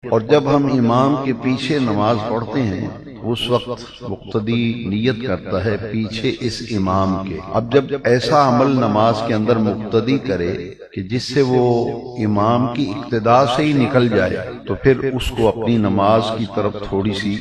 اور جب ہم امام کے پیچھے نماز پڑھتے ہیں اس وقت مقتدی نیت کرتا ہے پیچھے اس امام کے۔ اب جب ایسا عمل نماز کے اندر مقتدی کرے کہ جس سے وہ امام کی اقتداء سے ہی نکل جائے تو پھر اس کو اپنی نماز کی طرف تھوڑی سی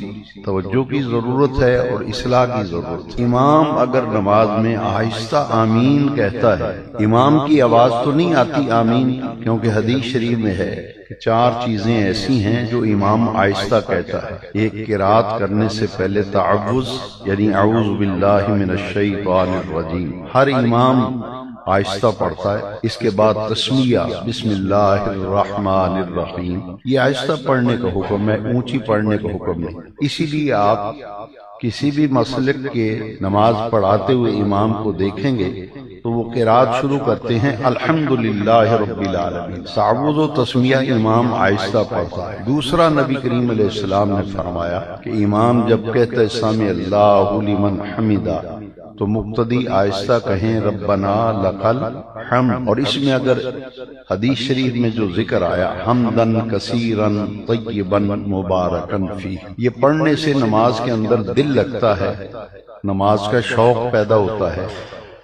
توجہ کی ضرورت ہے اور اصلاح کی ضرورت ہے۔ امام اگر نماز میں آہستہ آمین کہتا ہے، امام کی آواز تو نہیں آتی آمین، کیونکہ حدیث شریف میں ہے کہ 4 چیزیں ایسی ہیں جو امام آہستہ کہتا ہے۔ ایک قرات کرنے سے پہلے تعوذ، یعنی اعوذ باللہ من الشیطان الرجیم، ہر امام آہستہ پڑھتا ہے۔ اس کے بعد تسمیہ، بسم اللہ الرحمن الرحیم، یہ آہستہ پڑھنے کا حکم ہے، اونچی پڑھنے کا حکم نہیں۔ اسی لیے آپ کسی بھی مسلک کے نماز پڑھاتے ہوئے امام کو دیکھیں گے تو وہ قرات شروع کرتے ہیں الحمدللہ رب العالمین، تعوذ و تسمیہ امام آہستہ پڑھتا ہے۔ دوسرا، نبی کریم علیہ السلام نے فرمایا کہ امام جب کہتا ہے سمع اللہ لمن حمدہ تو مقتدی آہستہ کہیں ربنا لک الحمد، اور اس میں اگر حدیث شریف میں جو ذکر آیا حمدن کثیرن طیبن مبارکن فیہ، یہ پڑھنے سے نماز کے اندر دل لگتا ہے، نماز کا شوق پیدا ہوتا ہے،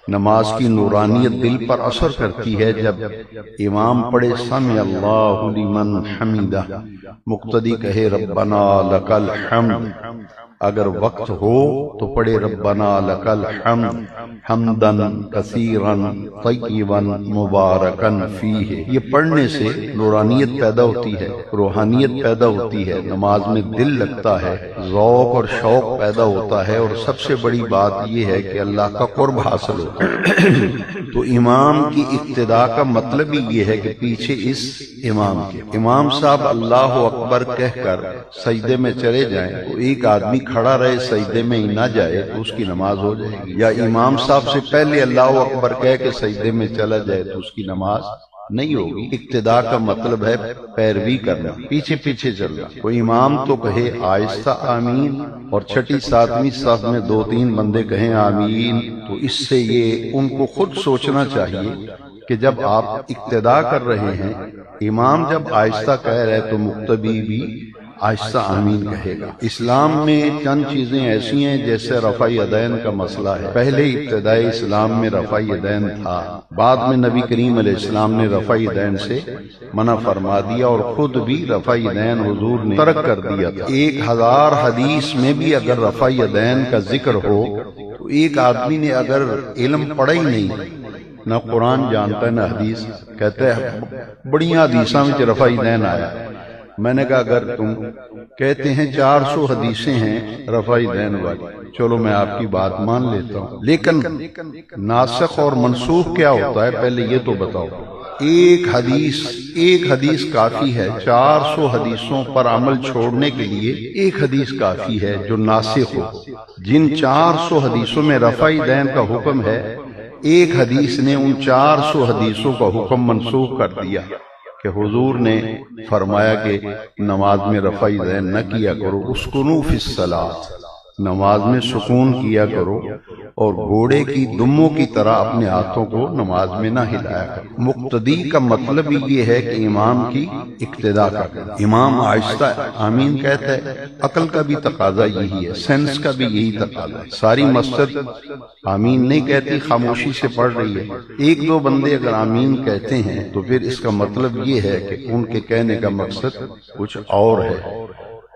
نماز کی نورانیت دل پر اثر کرتی ہے۔ جب امام پڑھے سمع اللہ لمن حمدہ، مقتدی کہے ربنا لک الحمد، اگر وقت ہو تو پڑھے ربنا لک الحمد حمدن کثیرن طیبا مبارکن فیہ۔ یہ پڑھنے سے نورانیت پیدا ہوتی ہے، روحانیت پیدا ہوتی ہے، نماز میں دل لگتا ہے، ذوق اور شوق پیدا ہوتا ہے، اور سب سے بڑی بات یہ ہے کہ اللہ کا قرب حاصل ہوتا ہے۔ تو امام کی اقتداء کا مطلب ہی یہ ہے کہ پیچھے اس امام کے، امام صاحب اللہ اکبر کہہ کر سجدے میں چلے جائیں تو ایک آدمی کھڑا رہے سجدے میں ہی نہ جائے تو اس کی نماز ہو جائے گی، یا امام صاحب سے پہلے اللہ اکبر کہہ کے سجدے میں چلا جائے تو اس کی نماز نہیں ہوگی۔ اقتداء کا مطلب ہے پیروی کرنا، پیچھے پیچھے چلنا۔ کوئی امام تو کہے آہستہ آمین اور چھٹی ساتویں صف میں 2-3 بندے کہیں آمین، تو اس سے یہ ان کو خود سوچنا چاہیے کہ جب آپ اقتداء کر رہے ہیں، امام جب آہستہ کہہ رہے تو مقتدی بھی آہستہ آمین کہے گا۔ اسلام میں چند چیزیں ایسی ہیں جیسے رفع یدین کا مسئلہ ہے، پہلے ابتدائی اسلام میں رفع یدین تھا، بعد میں نبی کریم علیہ السلام نے رفع یدین سے منع فرما دیا اور خود بھی رفع یدین حضور نے ترک کر دیا تھا۔ 1000 حدیث میں بھی اگر رفع یدین کا ذکر ہو تو ایک آدمی نے اگر علم پڑھا ہی نہیں، نہ قرآن جانتا ہے نہ حدیث، کہتے ہیں بڑی حدیثاں میں رفع یدین آیا۔ میں نے کہا اگر تم کہتے ہیں 400 حدیثیں ہیں رفع یدین والی، چلو میں آپ کی بات مان لیتا ہوں، لیکن ناسخ اور منسوخ کیا ہوتا ہے پہلے یہ تو بتاؤ۔ ایک حدیث کافی ہے، 400 حدیثوں پر عمل چھوڑنے کے لیے ایک حدیث کافی ہے جو ناسخ ہو۔ جن 400 حدیثوں میں رفع یدین کا حکم ہے، ایک حدیث نے ان 400 حدیثوں کا حکم منسوخ کر دیا کہ حضور نے فرمایا کہ نماز میں رفع یدین نہ کیا کرو، اسکنوا فی الصلاۃ، نماز میں سکون کیا کرو، اور گھوڑے کی دموں کی طرح اپنے ہاتھوں کو نماز میں نہ ہلایا کرو۔ مقتدی کا مطلب یہ ہے کہ امام کی اقتداء کرنا۔ امام آہستہ آمین کہتا ہے، عقل کا بھی تقاضا یہی ہے، سینس کا بھی یہی تقاضا ہے۔ ساری مسجد آمین نہیں کہتی، خاموشی سے پڑھ رہی ہے، 1-2 بندے اگر آمین کہتے ہیں تو پھر اس کا مطلب یہ ہے کہ ان کے کہنے کا مقصد کچھ اور ہے،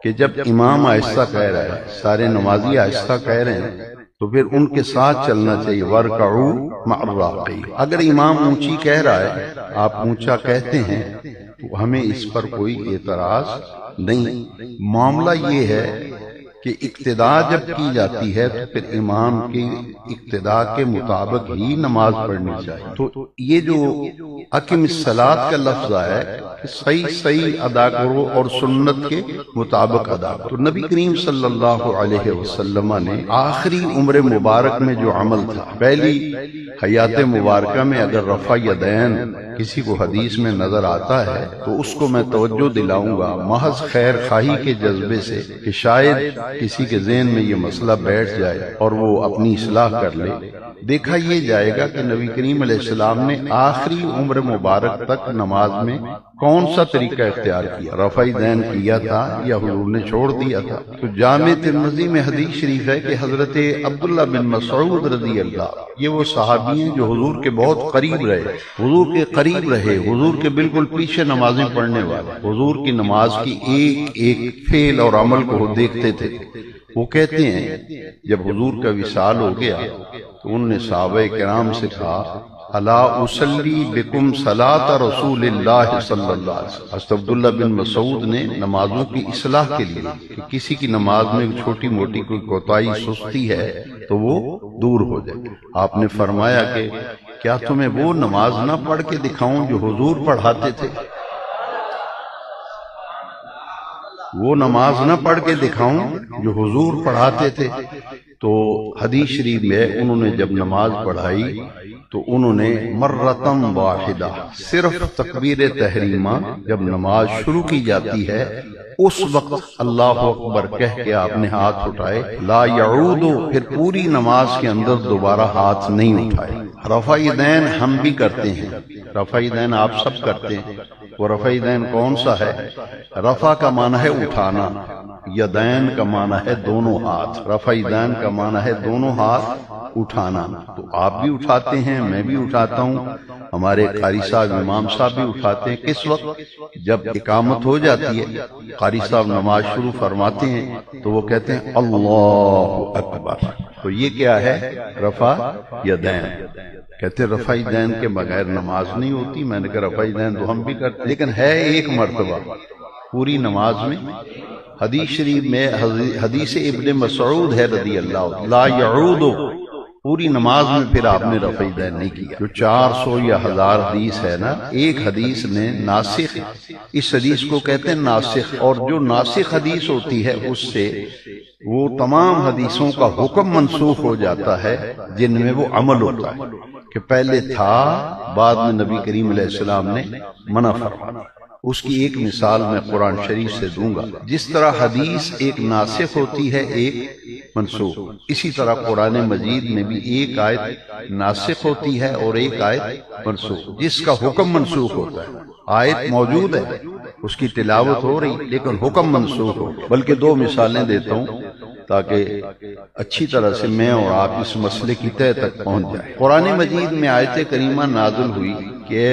کہ جب امام آہستہ کہہ رہا ہے، سارے نمازی آہستہ کہہ رہے ہیں تو پھر ان کے ساتھ چلنا چاہیے، وَارْكَعُوا مَعَ الرَّاكِعِينَ۔ اگر امام اونچی کہہ رہا ہے، آپ اونچا کہتے ہیں تو ہمیں اس پر کوئی اعتراض نہیں۔ معاملہ یہ ہے کہ اقتداء جب کی جاتی ہے تو پھر امام کی اقتداء کے مطابق ہی نماز پڑھنی چاہیے۔ تو یہ جو اقم الصلاۃ کا لفظ ہے، صحیح ادا کرو اور سنت کے مطابق ادا کرو۔ تو نبی کریم صلی اللہ علیہ وسلم نے آخری عمر مبارک میں جو عمل تھا، پہلی حیات مبارکہ میں اگر رفع یدین کسی کو حدیث میں نظر آتا ہے تو اس کو میں توجہ دلاؤں گا محض خیر خواہی کے جذبے سے، کہ شاید کسی کے ذہن میں یہ مسئلہ بیٹھ جائے اور وہ اپنی اصلاح کر لے۔ دیکھا یہ جائے گا کہ نبی کریم علیہ السلام نے آخری عمر مبارک تک نماز میں کون سا طریقہ اختیار کیا، رفع دین کیا تھا یا حضور نے چھوڑ دیا تھا؟ تو جامع ترمذی میں حدیث شریف ہے کہ حضرت عبداللہ بن مسعود رضی اللہ، یہ وہ صحابی ہیں جو حضور کے بہت قریب رہے، حضور کے قریب رہے، حضور کے بالکل پیچھے نمازیں پڑھنے والے، حضور کی نماز کی ایک ایک فعل اور عمل کو وہ دیکھتے تھے۔ وہ کہتے ہیں جب حضور کا وصال ہو گیا تو انہوں نے صحابہ کرام سے کہا الا اصلی بکم صلاۃ رسول اللہ صلی اللہ علیہ وسلم۔ حضرت عبداللہ بن مسعود نے نمازوں کی اصلاح کے لیے کہ کسی کی نماز میں چھوٹی موٹی کوئی کوتاہی سستی ہے تو وہ دور ہو جائے، آپ نے فرمایا کہ کیا تمہیں وہ نماز نہ پڑھ کے دکھاؤں جو حضور پڑھاتے تھے؟ وہ نماز نہ پڑھ کے دکھاؤں جو حضور پڑھاتے تھے؟ تو حدیث شریف میں انہوں نے جب نماز پڑھائی تو انہوں نے مرتم واحدہ، صرف تکبیر تحریمہ جب نماز شروع کی جاتی ہے اس وقت اللہ اکبر کہہ کے آپ نے ہاتھ اٹھائے، لا یعودو، پھر پوری نماز کے اندر دوبارہ ہاتھ نہیں اٹھائے۔ رفع دین ہم بھی کرتے ہیں، رفع دین آپ سب کرتے ہیں، وہ رفع دین کون سا ہے؟ رفع کا معنی ہے اٹھانا، یدین کا معنی ہے دونوں ہاتھ، رفع دین کا معنی ہے دونوں ہاتھ اٹھانا۔ تو آپ بھی اٹھاتے ہیں، میں بھی اٹھاتا ہوں، ہمارے قاری صاحب امام صاحب بھی اٹھاتے ہیں۔ کس وقت؟ جب اقامت ہو جاتی ہے، قاری صاحب نماز شروع فرماتے ہیں تو وہ کہتے ہیں اللہ اکبر، تو یہ کیا ہے؟ رفع یدین۔ کہتے رفع دین کے بغیر نماز نہیں ہوتی۔ میں نے کہا رفع دین تو ہم بھی کرتے، لیکن ہے ایک مرتبہ پوری نماز میں۔ حدیث شریف میں حدیث ابن مسعود ہے رضی اللہ، لا یعود، پوری نماز میں پھر آپ نے رفع دین نہیں کیا۔ جو 400 یا 1000 حدیث ہے نا، ایک حدیث نے ناسخ، اس حدیث کو کہتے ہیں ناسخ، اور جو ناسخ حدیث ہوتی ہے اس سے وہ تمام حدیثوں کا حکم منسوخ ہو جاتا ہے جن میں وہ عمل ہوتا ہے کہ پہلے تھا، بعد میں نبی کریم علیہ السلام نے منع فرمایا۔ اس کی ایک مثال میں قرآن شریف سے دوں گا۔ جس طرح حدیث ایک ناسخ ہوتی ہے ایک منسوخ، اسی طرح قرآن مجید میں بھی ایک آیت ناسخ ہوتی ہے اور ایک آیت منسوخ، جس کا حکم منسوخ ہوتا ہے۔ آیت موجود ہے، اس کی تلاوت ہو رہی، لیکن حکم منسوخ ہو۔ بلکہ دو مثالیں دیتا ہوں تاکہ اچھی طرح سے میں اور آپ اس مسئلے کی تہہ تک پہنچ جائیں۔ قرآن مجید میں آیت کریمہ نازل ہوئی کہ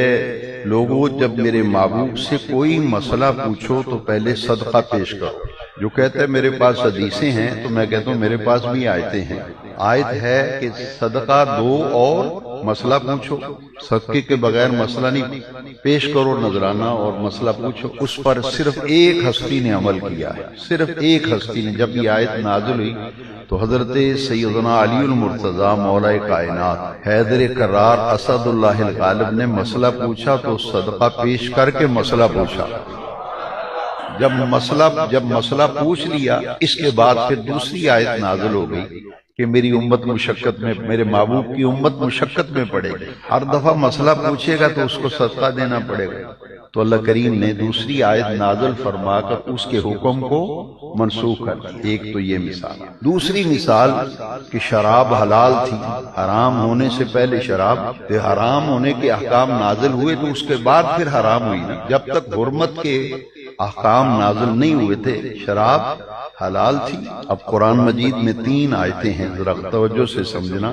لوگوں جب میرے محبوب سے کوئی مسئلہ پوچھو تو پہلے صدقہ پیش کرو۔ جو کہتے ہیں میرے پاس حدیثیں ہیں تو میں کہتا ہوں میرے پاس بھی آیتیں ہیں۔ آیت ہے کہ صدقہ دو اور مسئلہ پوچھو، صدقے کے بغیر مسئلہ نہیں پیش کرو نذرانہ اور مسئلہ پوچھو۔ اس پر صرف ایک ہستی نے عمل کیا ہے، صرف ایک ہستی نے۔ جب یہ آیت نازل ہوئی تو حضرت سیدنا علی المرتضیٰ مولا کائنات حیدر کرار اسد اللہ الغالب نے مسئلہ پوچھا تو صدقہ پیش کر کے مسئلہ پوچھا۔ جب مسئلہ پوچھ لیا، اس کے بعد پھر دوسری آیت نازل ہو گئی کہ میری امت مشقت میں، میرے محبوب کی امت مشقت میں پڑے گی، ہر دفعہ مسئلہ پوچھے گا تو اس کو صدقہ دینا پڑے گا۔ تو اللہ کریم نے دوسری آیت نازل فرما کر اس کے حکم کو منسوخ کر دیا۔ ایک تو یہ مثال۔ دوسری مثال کہ شراب حلال تھی، حرام ہونے سے پہلے شراب، حرام ہونے کے احکام نازل ہوئے تو اس کے بعد پھر حرام ہوئی نا۔ جب تک حرمت کے احکام نازل نہیں ہوئے تھے شراب حلال تھی۔ اب قرآن مجید میں 3 آیتیں ہیں، ذرا توجہ سے سمجھنا،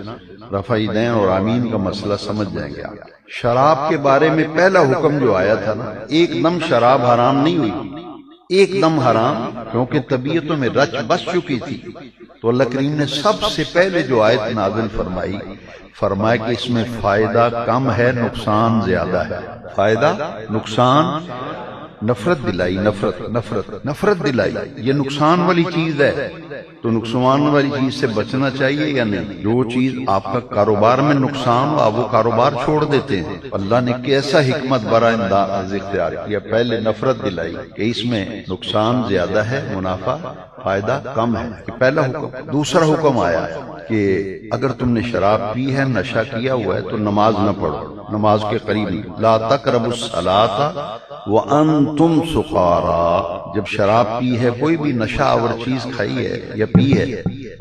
رفع دین اور آمین کا مسئلہ سمجھ جائیں گے آپ۔ شراب کے بارے میں پہلا حکم جو آیا تھا نا، ایک دم شراب حرام نہیں ہوئی، ایک دم حرام، کیونکہ طبیعتوں میں رچ بس چکی تھی۔ تو اللہ کریم نے سب سے پہلے جو آیت نازل فرمائی، فرمایا کہ اس میں فائدہ کم ہے، نقصان زیادہ ہے۔ فائدہ، نقصان، نفرت دلائی، نفرت دلائی، یہ نقصان والی چیز ہے۔ تو نقصان والی چیز سے بچنا چاہیے یا نہیں؟ جو چیز آپ کا کاروبار میں نقصان ہو آپ وہ کاروبار چھوڑ دیتے ہیں۔ اللہ نے کیسا حکمت برا انداز اختیار کیا، پہلے نفرت دلائی کہ اس میں نقصان زیادہ ہے، منافع فائدہ کم ہے، یہ پہلا حکم۔ دوسرا حکم آیا کہ اگر تم نے شراب پی ہے، نشہ کیا ہوا ہے تو نماز نہ پڑھو، نماز کے قریب نہیں۔ لا تقربوا الصلاۃ وانتم سکارا، جب شراب پی ہے، کوئی بھی نشہ آور چیز کھائی ہے یا پی ہے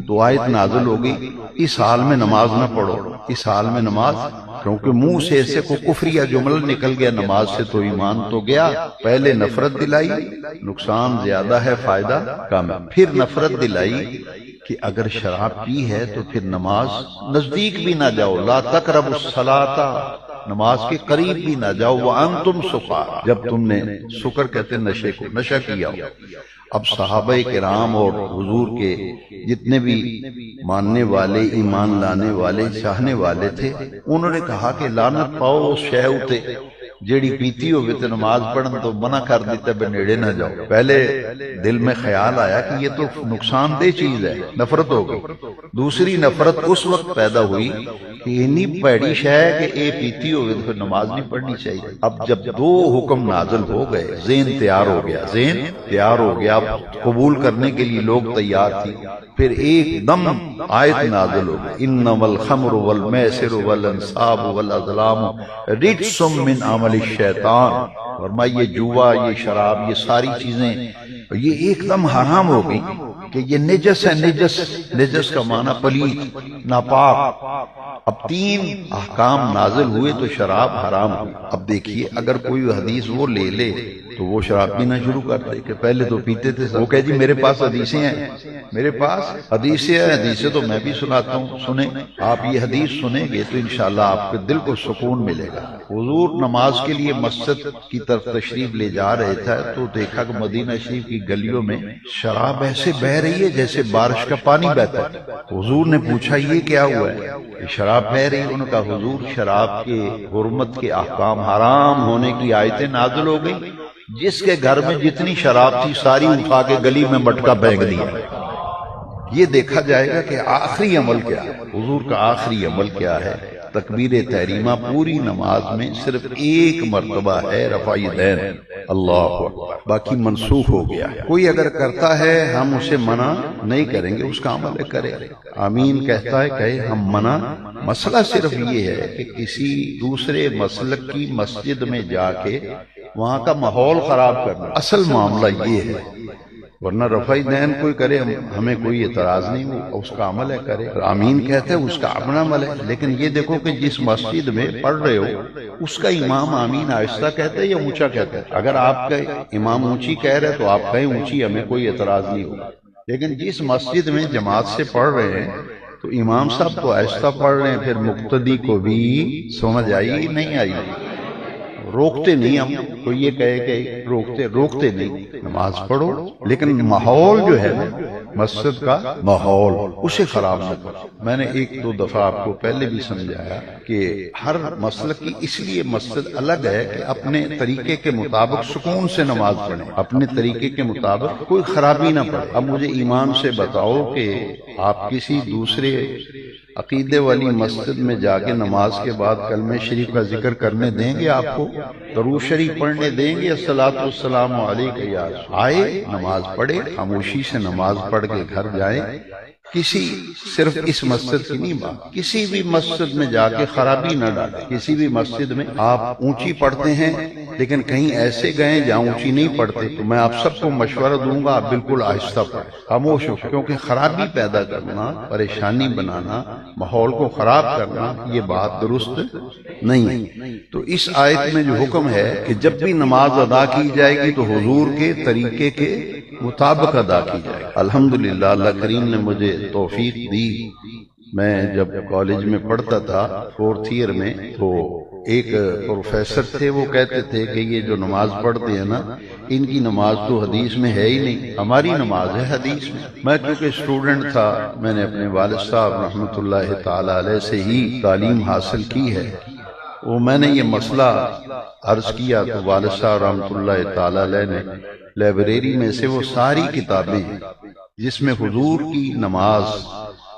تو آیت نازل ہو گئی اس حال میں نماز نہ پڑھو، اس حال میں نماز، کیونکہ منہ سے ایسے کو کفریہ جملہ نکل گیا نماز سے تو ایمان تو گیا۔ پہلے نفرت دلائی نقصان زیادہ ہے فائدہ کم ہے، پھر نفرت دلائی کہ اگر شراب پی ہے تو پھر نماز نزدیک بھی نہ جاؤ، لا تقربوا الصلاۃ، نماز کے قریب بھی نہ جاؤ، وانتم سکارى، جب تم نے سکر کہتے نشے کو، نشہ کیا ہو۔ اب صحابہ کرام اور حضور کے جتنے بھی ماننے والے، ایمان لانے والے، چاہنے والے تھے، انہوں نے کہا کہ لعنت پاؤ اس شے اتے جیڑی پیتی ہوئے تو نماز پڑھن تو منع کر دیتا بے نیڑے نہ جاؤ۔ پہلے دل میں خیال آیا کہ یہ تو نقصان دہ چیز ہے، نفرت ہو گئی۔ دوسری نفرت اس وقت پیدا ہوئی کہ اتنی پیڑی شے ہے کہ اے پیتی ہوئے تو نماز نہیں پڑھنی چاہیے۔ اب جب دو حکم نازل ہو گئے، ذہن تیار ہو گیا، ذہن تیار ہو گیا، اب قبول کرنے کے لیے لوگ تیار تھی۔ پھر ایک دم آیت نازل ہو گئی، انما الخمر والمیسر والانصاب والازلام رجس من عمل الشیطان، فرمایا یہ جوا، یہ شراب، یہ ساری چیزیں یہ ایک دم حرام ہو گئی کہ یہ نجس ہے۔ نجس کا معنی پلید، ناپاک۔ اب تین احکام نازل ہوئے تو شراب حرام ہوئی۔ اب دیکھیے اگر کوئی حدیث وہ لے لے تو وہ شراب پینا شروع کر دے کہ پہلے تو پیتے تھے، وہ کہے جی میرے پاس حدیثیں ہیں، میرے پاس حدیثیں ہیں، حدیثیں تو میں بھی سناتا ہوں، سنیں آپ یہ حدیث سنیں گے تو انشاءاللہ آپ کے دل کو سکون ملے گا۔ حضور نماز کے لیے مسجد کی طرف تشریف لے جا رہے تھے تو دیکھا کہ مدینہ شریف کی گلیوں میں شراب ایسے بہہ رہی ہے جیسے بارش کا پانی بہتا ہے۔ حضور نے پوچھا یہ کیا ہوا ہے کہ شراب بہہ رہی ہے؟ انہوں نے کہا حضور شراب کے حرمت کے احکام، حرام ہونے کی آیتیں نازل ہو گئی، جس کے گھر میں جتنی شراب تھی ساری اٹھا کے گلی میں مٹکا پھینک دیا۔ یہ دیکھا جائے گا کہ آخری عمل کیا ہے، حضور کا آخری عمل کیا ہے۔ تکبیر تحریمہ پوری نماز میں صرف ایک مرتبہ ہے، رفع یدین، اللہ اکبر، باقی منسوخ ہو گیا۔ کوئی اگر کرتا ہے ہم اسے منع نہیں کریں گے، اس کا عمل کرے، آمین کہتا ہے کہے، ہم منع۔ مسئلہ صرف یہ ہے کہ کسی دوسرے مسلک کی مسجد میں جا کے وہاں کا ماحول خراب کرنا، اصل معاملہ یہ ہے۔ ورنہ رفع دین کوئی کرے ہمیں کوئی اعتراض نہیں، وہ اس کا عمل ہے کرے، آمین کہتے ہیں اس کا اپنا عمل ہے۔ لیکن یہ دیکھو کہ جس مسجد میں پڑھ رہے ہو اس کا امام آمین آہستہ کہتے ہیں یا اونچا کہتے ہیں؟ اگر آپ کا امام اونچی کہہ رہے تو آپ کہیں اونچی، ہمیں کوئی اعتراض نہیں ہوگا۔ لیکن جس مسجد میں جماعت سے پڑھ رہے ہیں تو امام صاحب تو آہستہ پڑھ رہے ہیں، پھر مقتدی کو بھی سمجھ آئی نہیں آئی؟ روکتے نہیں ہم، کوئی یہ کہے کہ روکتے نہیں، نماز پڑھو، لیکن ماحول جو ہے نا مسجد کا ماحول اسے خراب نہ کرو۔ میں نے ایک دو دفعہ آپ کو پہلے بھی سمجھایا کہ ہر مسلک کی اس لیے مسجد الگ ہے کہ اپنے طریقے کے مطابق سکون سے نماز پڑھیں، اپنے طریقے کے مطابق کوئی خرابی نہ پڑے۔ اب مجھے ایمان سے بتاؤ کہ آپ کسی دوسرے عقیدے والی مسجد میں جا کے نماز کے بعد کلمہ شریف کا ذکر کرنے دیں گے؟ آپ کو درود شریف پڑھنے دیں گے؟ الصلاۃ والسلام علیک یا آئے نماز پڑھے، خاموشی سے نماز پڑھ کے گھر جائیں۔ کسی صرف اس مسجد کی نہیں بات، کسی بھی مسجد میں جا کے خرابی نہ ڈالیں۔ کسی بھی مسجد میں آپ اونچی پڑھتے ہیں لیکن کہیں ایسے گئے جہاں اونچی نہیں پڑھتے تو میں آپ سب کو مشورہ دوں گا آپ بالکل آہستہ پڑھیں، خاموش ہو، کیونکہ خرابی پیدا کرنا، پریشانی بنانا، ماحول کو خراب کرنا یہ بات درست نہیں ہے۔ تو اس آیت میں جو حکم ہے کہ جب بھی نماز ادا کی جائے گی تو حضور کے طریقے کے مطابق ادا کی جائے گی۔ الحمدللہ اللہ کریم نے مجھے توفیق دی۔ میں جب کالج میں پڑھتا تھا 4th ایئر میں تو ایک پروفیسر تھے، وہ کہتے تھے کہ یہ جو نماز پڑھتے ہیں نا ان کی نماز تو حدیث میں ہے ہی نہیں، ہماری نماز ہے حدیث میں۔ میں کیونکہ اسٹوڈنٹ تھا، میں نے اپنے والد صاحب رحمۃ اللہ تعالی علیہ سے ہی تعلیم حاصل کی ہے، وہ میں نے یہ مسئلہ عرض کیا تو والد صاحب رحمۃ اللہ تعالی علیہ نے لائبریری میں سے وہ ساری کتابیں جس میں حضور کی نماز،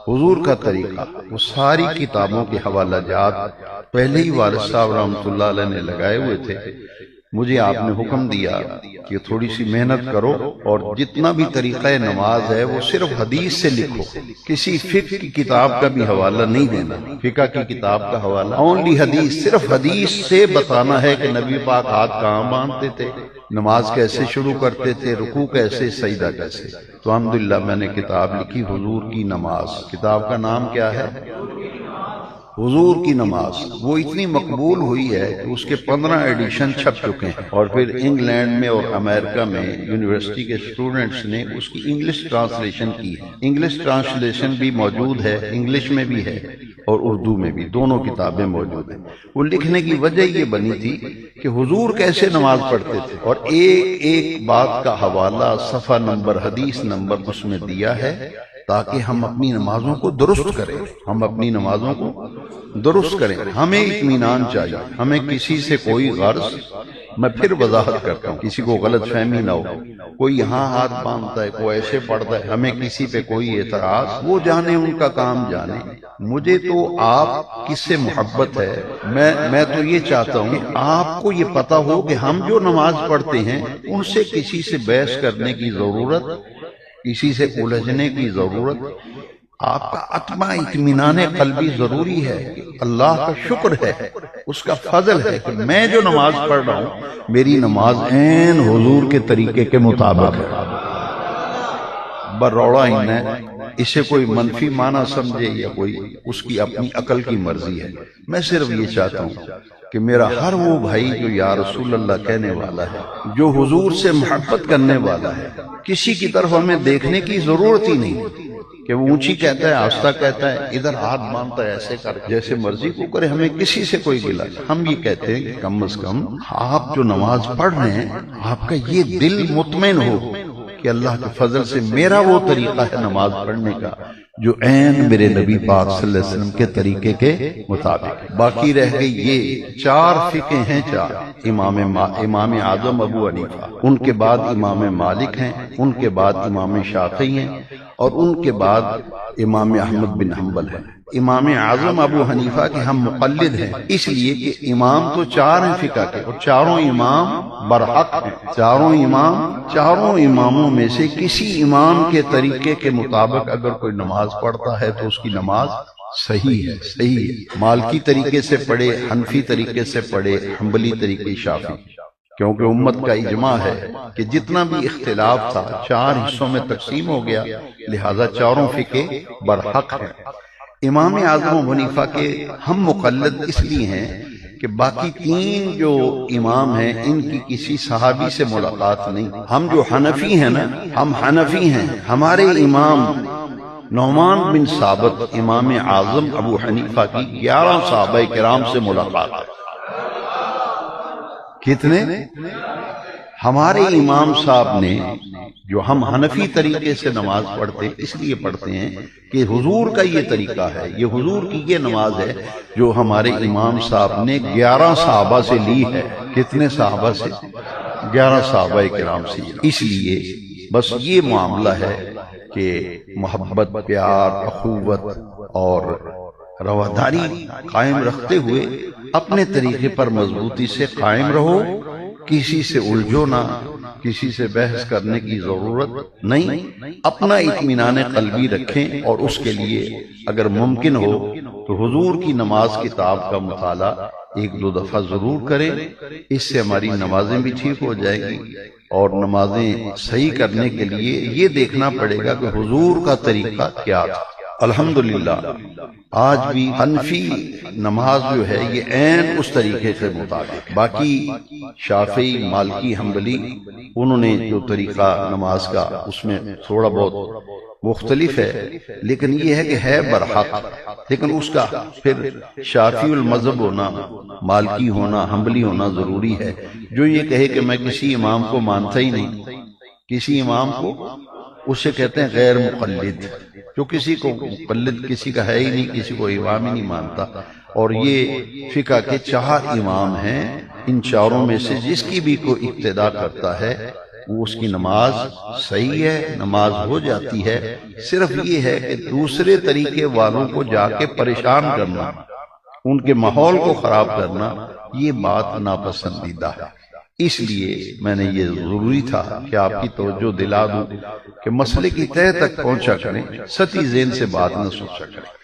حضور کا طریقہ، وہ ساری کتابوں کے حوالہ جات پہلے ہی والد صاحب رحمۃ اللہ علیہ نے لگائے ہوئے تھے۔ مجھے آپ نے حکم دیا کہ تھوڑی سی محنت کرو اور جتنا بھی طریقہ نماز ہے وہ صرف حدیث سے لکھو، کسی فقہ کی کتاب کا بھی حوالہ نہیں دینا، فقہ کی کتاب کا حوالہ، اونلی حدیث، صرف حدیث سے بتانا ہے کہ نبی پاک ہاتھ کہاں باندھتے تھے، نماز کیسے شروع کرتے تھے، رکوع کیسے، سجدہ کیسے۔ تو الحمدللہ میں نے کتاب لکھی حضور کی نماز، کتاب کا نام کیا ہے؟ حضور کی نماز۔ وہ اتنی مقبول ہوئی ہے کہ اس کے 15 ایڈیشن چھپ چکے ہیں، اور پھر انگلینڈ میں اور امریکہ میں یونیورسٹی کے اسٹوڈنٹس نے اس کی انگلش ٹرانسلیشن کی ہے، انگلش ٹرانسلیشن بھی موجود ہے، انگلش میں بھی ہے اور اردو میں بھی، دونوں کتابیں موجود ہیں۔ وہ لکھنے کی وجہ یہ بنی تھی کہ حضور کیسے نماز پڑھتے تھے، اور ایک ایک بات کا حوالہ، صفحہ نمبر، حدیث نمبر اس میں دیا ہے، تاکہ ہم اپنی نمازوں کو درست کریں، ہم اپنی نمازوں کو درست کریں۔ ہمیں اطمینان چاہیے، ہمیں کسی سے کوئی غرض، میں پھر وضاحت کرتا ہوں، کسی کو غلط فہمی نہ ہو، کوئی یہاں ہاتھ باندھتا ہے، کوئی ایسے پڑھتا ہے، ہمیں کسی پہ کوئی اعتراض، وہ جانے، ان کا کام جانے۔ مجھے تو آپ کس سے محبت ہے، میں تو یہ چاہتا ہوں کہ آپ کو یہ پتا ہو کہ ہم جو نماز پڑھتے ہیں ان سے کسی سے بحث کرنے کی ضرورت، کسی سے الجھنے کی ضرورت، آپ کا اتما اطمینان قلبی ضروری ہے۔ اللہ کا شکر ہے، اس کا فضل ہے کہ میں جو نماز پڑھ رہا ہوں میری نماز عین حضور کے طریقے کے مطابق ہے۔ بروڑا ہی ہے، اسے کوئی منفی معنی سمجھے یا کوئی اس کی اپنی عقل کی مرضی ہے۔ میں صرف یہ چاہتا ہوں کہ میرا ہر وہ بھائی جو یا رسول اللہ کہنے والا ہے، جو حضور سے محبت کرنے والا ہے، کسی کی طرف ہمیں دیکھنے کی ضرورت ہی نہیں کہ وہ اونچی کہتا ہے، آہستہ کہتا ہے، ادھر ہاتھ باندھتا ہے، ایسے کر جیسے مرضی کو کرے، ہمیں کسی سے کوئی گلا نہیں۔ ہم یہ کہتے ہیں کہ کم از کم آپ جو نماز پڑھ رہے ہیں آپ کا یہ دل مطمئن ہو کہ اللہ کے فضل سے میرا وہ طریقہ ہے نماز پڑھنے کا جو عین میرے نبی پاک صلی اللہ علیہ وسلم کے طریقے کے مطابق۔ باقی رہ گئی یہ 4 فقہ ہیں، 4، امام اعظم ابو حنیفہ، ان کے بعد امام مالک ہیں، ان کے بعد امام شافعی ہیں، اور ان کے بعد امام احمد بن حنبل ہیں۔ امام اعظم ابو حنیفہ کے ہم مقلد ہیں، اس لیے کہ امام تو 4 ہیں فقہ کے، اور چاروں امام برحق ہیں، چاروں اماموں میں سے کسی امام کے طریقے کے مطابق اگر کوئی نماز پڑھتا ہے تو اس کی نماز صحیح ہے۔ مالکی طریقے سے پڑھے، حنفی طریقے سے پڑھے، حنبلی طریقے، شافعی، کیونکہ امت کا اجماع ہے کہ جتنا بھی اختلاف تھا 4 حصوں میں تقسیم ہو گیا، لہذا چاروں فقہ برحق ہیں۔ امام اعظم ابو حنیفہ کے ہم مقلد اس لیے ہیں کہ باقی 3 جو امام ہیں ان کی کسی صحابی سے ملاقات نہیں۔ ہم جو حنفی ہیں نا، ہم حنفی ہیں، ہمارے امام نعمان بن ثابت امام اعظم ابو حنیفہ کی 11 صحابہ کرام سے ملاقات ہے۔ کتنے؟ ہمارے امام صاحب نے، جو ہم حنفی طریقے سے نماز پڑھتے اس لیے پڑھتے ہیں کہ حضور کا یہ طریقہ ہے، یہ حضور کی یہ نماز ہے جو ہمارے امام صاحب نے 11 صحابہ سے لی ہے۔ کتنے صحابہ سے؟ 11 صحابہ کرام سے۔ اس لیے بس یہ معاملہ ہے کہ محبت، پیار، اخوت اور رواداری قائم رکھتے ہوئے اپنے طریقے پر مضبوطی سے قائم رہو، کسی سے الجھو نہ، کسی سے بحث کرنے کی ضرورت نہیں، اپنا اطمینان قلبی رکھیں، اور اس کے لیے اگر ممکن ہو تو حضور کی نماز کتاب کا مطالعہ 1-2 دفعہ ضرور کریں۔ اس سے ہماری نمازیں بھی ٹھیک ہو جائیں گی، اور نمازیں صحیح کرنے کے لیے یہ دیکھنا پڑے گا کہ حضور کا طریقہ کیا تھا۔ الحمدللہ آج بھی حنفی نماز جو ہے یہ عین اس طریقے سے مطابق۔ باقی شافعی، مالکی، حنبلی انہوں نے جو طریقہ نماز کا اس میں تھوڑا بہت مختلف ہے، لیکن یہ ہے کہ ہے برحق، لیکن اس کا پھر شافعی المذہب ہونا، مالکی ہونا، حنبلی ہونا ضروری ہے۔ جو یہ کہے کہ میں کسی امام کو مانتا ہی نہیں، کسی امام کو، اسے کہتے ہیں غیر مقلد۔ جو کسی کو مقلد کسی کا ہے ہی نہیں، کسی کو امام ہی نہیں مانتا۔ اور یہ فقہ کے 4 امام ہیں، ان چاروں میں سے جس کی بھی کوئی اقتداء کرتا ہے وہ اس کی نماز صحیح ہے، نماز ہو جاتی ہے۔ صرف یہ ہے کہ دوسرے طریقے والوں کو جا کے پریشان کرنا، ان کے ماحول کو خراب کرنا، یہ بات ناپسندیدہ ہے۔ اس لیے میں نے یہ ضروری تھا کہ آپ کی توجہ دلا دوں کہ مسئلے کی تہہ تک پہنچا کریں، سطحی ذہن سے بات نہ سوچا کریں۔